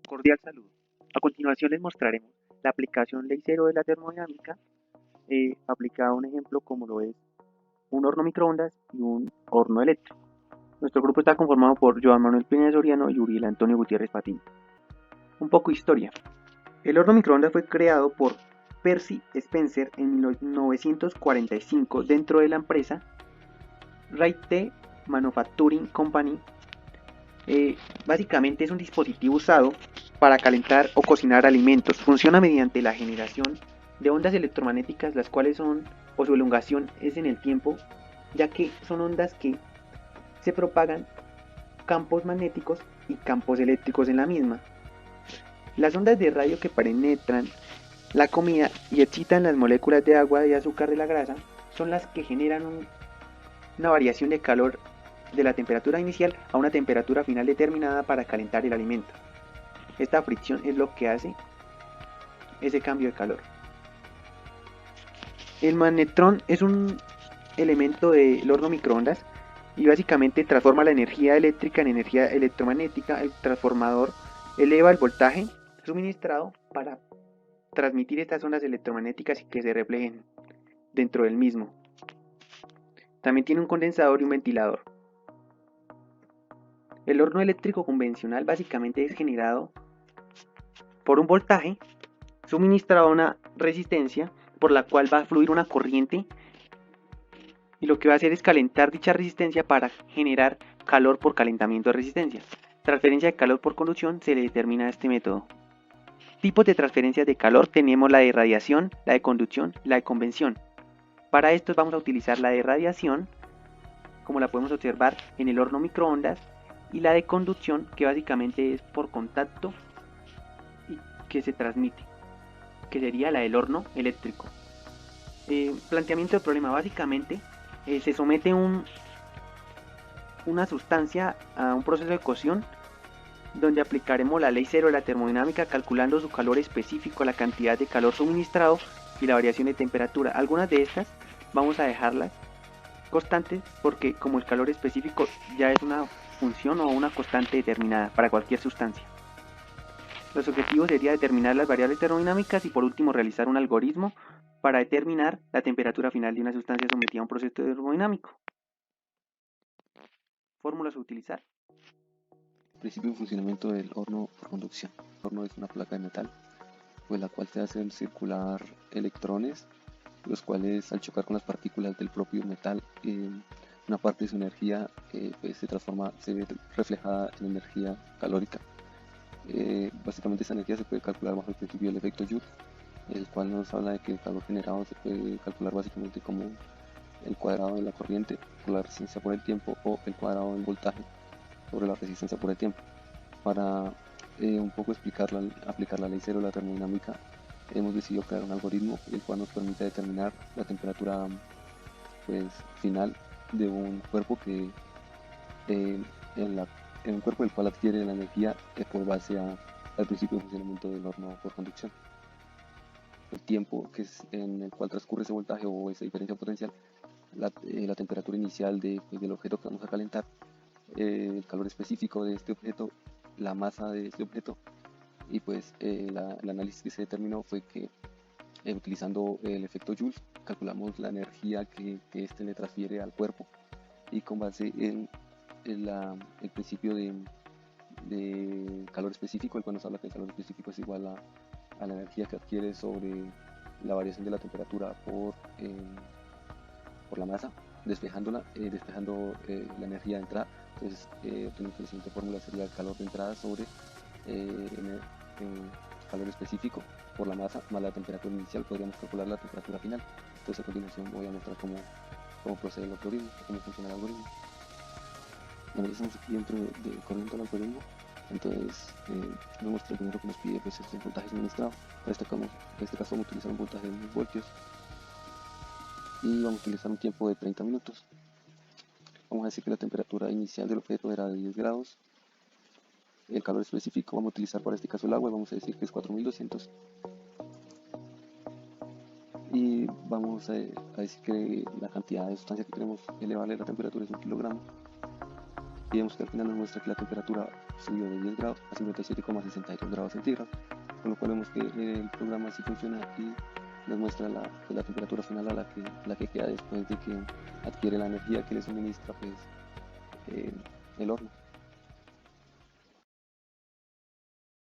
Cordial saludo. A continuación les mostraremos la aplicación Ley Cero de la termodinámica aplicada a un ejemplo como lo es un horno microondas y un horno eléctrico. Nuestro grupo está conformado por Joan Manuel Peña Soriano y Uriel Antonio Gutiérrez Patiño. Un poco de historia. El horno microondas fue creado por Percy Spencer en 1945 dentro de la empresa Wright Manufacturing Company. Básicamente es un dispositivo usado para calentar o cocinar alimentos. Funciona mediante la generación de ondas electromagnéticas, las cuales son, o su elongación es en el tiempo, ya que son ondas que se propagan campos magnéticos y campos eléctricos en la misma. Las ondas de radio que penetran la comida y excitan las moléculas de agua y azúcar de la grasa son las que generan una variación de calor de la temperatura inicial a una temperatura final determinada para calentar el alimento. Esta fricción es lo que hace ese cambio de calor. El magnetrón es un elemento del horno microondas y básicamente transforma la energía eléctrica en energía electromagnética. El transformador eleva el voltaje suministrado para transmitir estas ondas electromagnéticas y que se reflejen dentro del mismo. También tiene un condensador y un ventilador. El horno eléctrico convencional básicamente es generado por un voltaje suministrado a una resistencia por la cual va a fluir una corriente y lo que va a hacer es calentar dicha resistencia para generar calor por calentamiento de resistencia. Transferencia de calor por conducción se le determina este método. Tipos de transferencias de calor tenemos la de radiación, la de conducción y la de convección. Para esto vamos a utilizar la de radiación, como la podemos observar en el horno microondas, y la de conducción, que básicamente es por contacto y que se transmite, que sería la del horno eléctrico. Planteamiento del problema: básicamente se somete una sustancia a un proceso de cocción donde aplicaremos la ley cero de la termodinámica calculando su calor específico, la cantidad de calor suministrado y la variación de temperatura. Algunas de estas vamos a dejarlas constantes porque como el calor específico ya es una función o una constante determinada para cualquier sustancia. Los objetivos sería determinar las variables termodinámicas y por último realizar un algoritmo para determinar la temperatura final de una sustancia sometida a un proceso termodinámico. Fórmulas a utilizar. Principio de funcionamiento del horno por conducción. El horno es una placa de metal, pues la cual se hacen circular electrones, los cuales al chocar con las partículas del propio metal, una parte de su energía pues se ve reflejada en energía calórica. Básicamente esa energía se puede calcular bajo el principio del efecto Joule, el cual nos habla de que el calor generado se puede calcular básicamente como el cuadrado de la corriente por la resistencia por el tiempo o el cuadrado del voltaje sobre la resistencia por el tiempo. Para un poco aplicar la ley cero de la termodinámica, hemos decidido crear un algoritmo el cual nos permite determinar la temperatura pues, final de un cuerpo que en un cuerpo el cual adquiere la energía por base al principio de funcionamiento del horno por conducción. El tiempo que es en el cual transcurre ese voltaje o esa diferencia potencial, la temperatura inicial del objeto que vamos a calentar, el calor específico de este objeto, la masa de este objeto y pues el análisis que se determinó fue que utilizando el efecto Joule calculamos la energía que este le transfiere al cuerpo y con base en el principio de calor específico, el cual nos habla que el calor específico es igual a la energía que adquiere sobre la variación de la temperatura por la masa, despejando la energía de entrada. Entonces obtenemos que la siguiente fórmula sería el calor de entrada sobre el calor específico por la masa más la temperatura inicial. Podríamos calcular la temperatura final. Entonces a continuación voy a mostrar cómo procede el algoritmo, cómo funciona el algoritmo. Bueno, ya estamos aquí dentro corriendo el algoritmo. Entonces nos muestra primero que nos pide pues, este voltaje suministrado. En este caso vamos a utilizar un voltaje de 1000 voltios y vamos a utilizar un tiempo de 30 minutos. Vamos a decir que la temperatura inicial del objeto era de 10 grados. El calor específico vamos a utilizar para este caso el agua, vamos a decir que es 4200. Y vamos a decir que la cantidad de sustancia que queremos elevarle a la temperatura es 1 kilogramo. Y vemos que al final nos muestra que la temperatura subió de 10 grados a 57,62 grados centígrados, con lo cual vemos que el programa sí funciona y nos muestra la temperatura final a la que queda después de que adquiere la energía que le suministra pues, el horno.